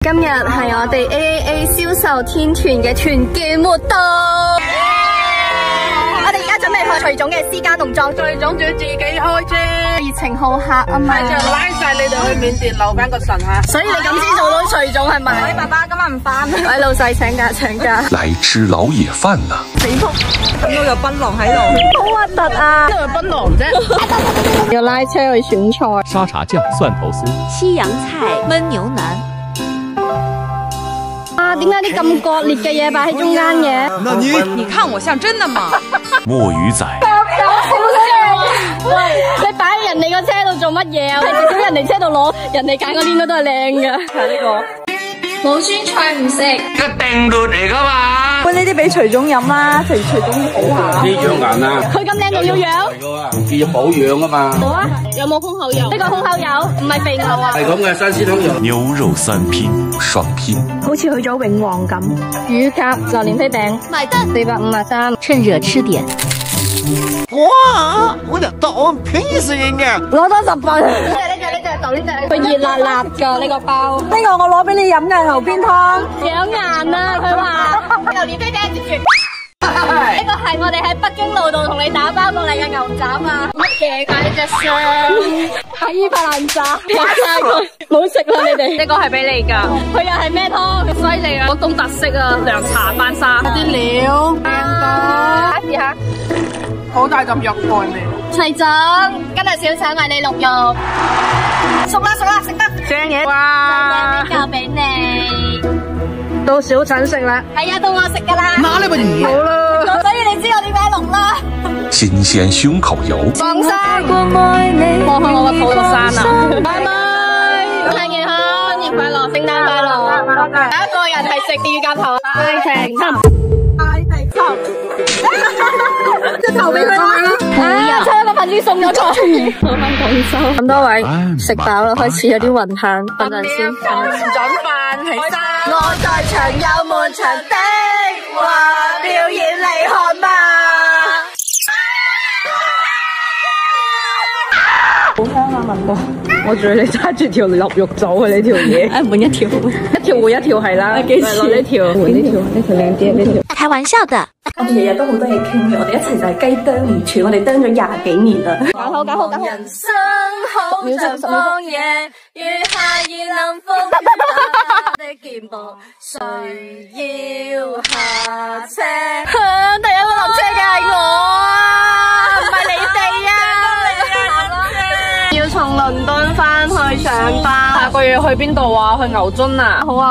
今日係我哋 AAA 銷售天團嘅團建活動。我哋而家準備去徐總嘅私家農莊，徐總仲要自己開車，熱情好客啊嘛，就拉晒你哋去緬甸留翻個神吓。所以你咁先做到徐總係咪？爸爸今日唔返，喂老細請假請假。來吃老野飯啦！死仆，咁都有檳榔喺度，好核突啊！邊度有檳榔啫？要拉車去選菜，沙茶醬、蒜頭酥、西洋菜、焖牛腩。啊，點解啲咁割裂嘅嘢擺喺中間嘅？你看我像真的嗎？墨魚仔。喂，你擺喺人哋個車度做乜嘢啊？係直接人哋車度攞，人哋揀嗰啲應該都係靚㗎。睇呢個。冇酸菜唔食，一定律嚟噶嘛！喂，呢啲俾徐總飲啦，徐總好下。呢張顏啊，佢咁靚仲要養？要保養啊嘛。好啊，有冇胸口油？呢個胸口油唔係肥牛啊。係咁嘅新鮮通油。牛肉三拼雙拼，好似去咗永旺咁。乳鴿榴蓮飛餅，買單453。趁熱吃點。哇！我條檔便宜死人嘅。攞多10份。呢隻，佢熱辣辣㗎呢個包。呢個我攞俾你飲嘅牛鞭湯，養顏啊！佢話榴蓮飛餅接住。呢個係我哋喺北京路度同你打包過嚟嘅牛雜啊！乜嘢㗎呢隻箱？係伊白蘭渣，拍晒佢，唔好食啦你哋。呢個係俾你㗎，佢又係咩湯？犀利啊！廣東特色啊，涼茶班沙。啲料，試下。好大陣肉菜味。徐總，今日小炒嗌你鹿肉，熟啦，食得。正嘢。哇！交俾你。到小陳食啦。係啊，到我食噶啦。哪裡不如好啦。所以你知我點解聾啦？新鮮胸口油，放生，放喺我個肚度生啊！拜拜，新年好，新年快樂，聖誕快樂。第一個人係食乳鴿頭，太平隻頭俾佢啦！差一個粉絲送咗佢。我翻廣州，咁多位食飽啦，開始有啲暈眩，等陣先。準飯起身。我在場有滿場的話表演你看嘛。好香啊，聞到。我仲要你揸住條臘肉走啊！呢條嘢，換一條，一條換一條係啦。幾時？落呢條，換呢條，呢條靚啲，呢條。開玩笑的。我哋日日都好多嘢傾嘅，我哋一齊就係雞啄唔斷，我哋啄咗20幾年啦。搞好。人生好像荒野，如夏意冷風的肩膊，誰要下車？第一個落車嘅係我啊，唔係你哋啊！要從倫敦翻去上班，下個月去邊度啊？去牛津啊？好啊。